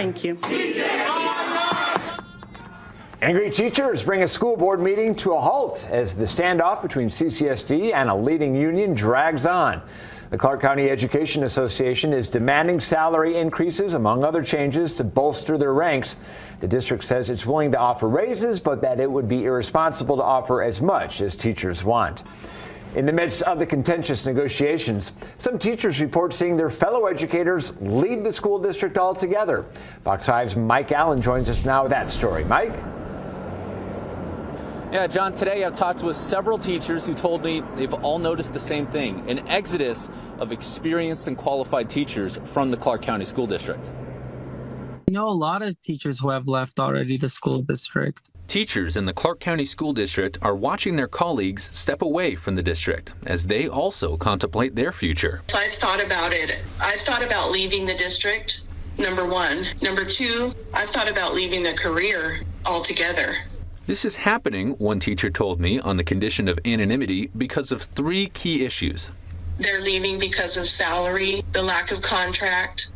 Thank you. Angry teachers bring a school board meeting to a halt as the standoff between CCSD and a leading union drags on. The Clark County Education Association is demanding salary increases, among other changes, to bolster their ranks. The district says it's willing to offer raises, but that it would be irresponsible to offer as much as teachers want. In the midst of the contentious negotiations, some teachers report seeing their fellow educators leave the school district altogether. Fox 5's Mike Allen joins us now with that story. Mike? Yeah, John, today I've talked with several teachers who told me they've all noticed the same thing, an exodus of experienced and qualified teachers from the Clark County School District. I know a lot of teachers who have left already the school district. Teachers in the Clark County School District are watching their colleagues step away from the district as they also contemplate their future. So I've thought about it. I've thought about leaving the district, number one. Number two, I've thought about leaving the career altogether. This is happening, one teacher told me, on the condition of anonymity because of three key issues. They're leaving because of salary, the lack of contract,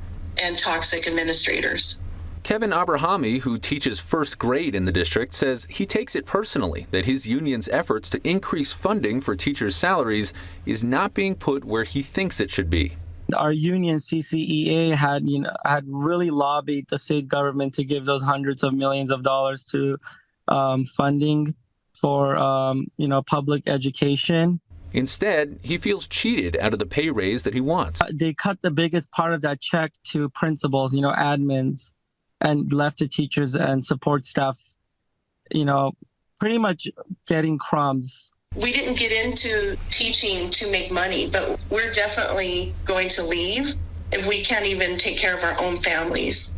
and toxic administrators. Kevin Abrahami, who teaches first grade in the district, says he takes it personally that his union's efforts to increase funding for teachers' salaries is not being put where he thinks it should be. Our union, CCEA, had really lobbied the state government to give those hundreds of millions of dollars to funding for, public education. Instead, he feels cheated out of the pay raise that he wants. They cut the biggest part of that check to principals, admins, and left to teachers and support staff, pretty much getting crumbs. We didn't get into teaching to make money, but we're definitely going to leave if we can't even take care of our own families.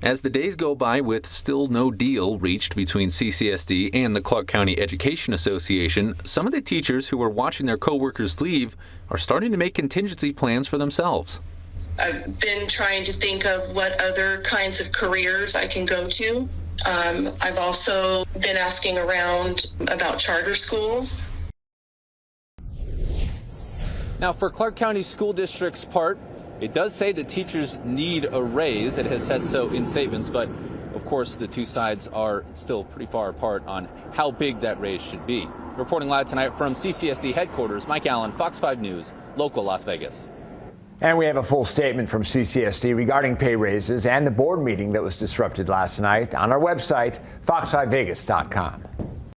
As the days go by with still no deal reached between CCSD and the Clark County Education Association, some of the teachers who are watching their coworkers leave are starting to make contingency plans for themselves. I've been trying to think of what other kinds of careers I can go to. I've also been asking around about charter schools. Now, for Clark County School District's part, it does say that teachers need a raise. It has said so in statements, but of course the two sides are still pretty far apart on how big that raise should be. Reporting live tonight from CCSD headquarters, Mike Allen, Fox 5 News, local Las Vegas. And we have a full statement from CCSD regarding pay raises and the board meeting that was disrupted last night on our website, fox5vegas.com.